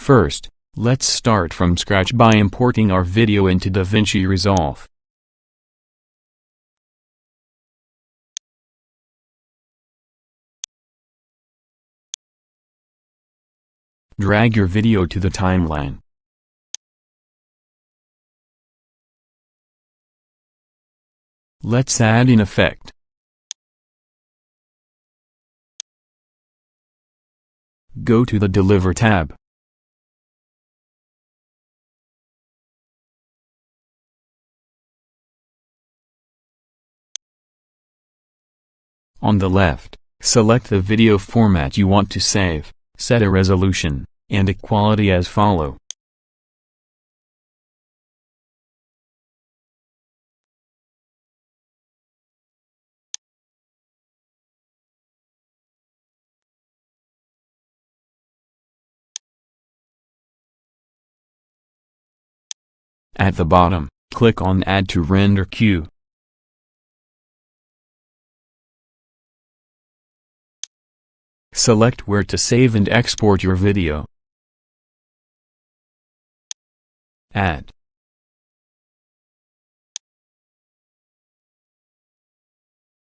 First, let's start from scratch by importing our video into DaVinci Resolve. Drag your video to the timeline. Let's add an effect. Go to the Deliver tab. On the left, select the video format you want to save, set a resolution, and a quality as follow. At the bottom, click on Add to Render Queue. Select where to save and export your video. Add.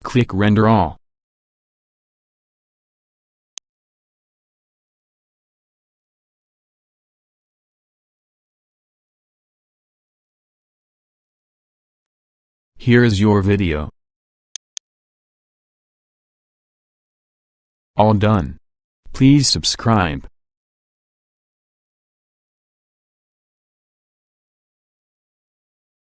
Click Render All. Here is your video. All done. Please subscribe.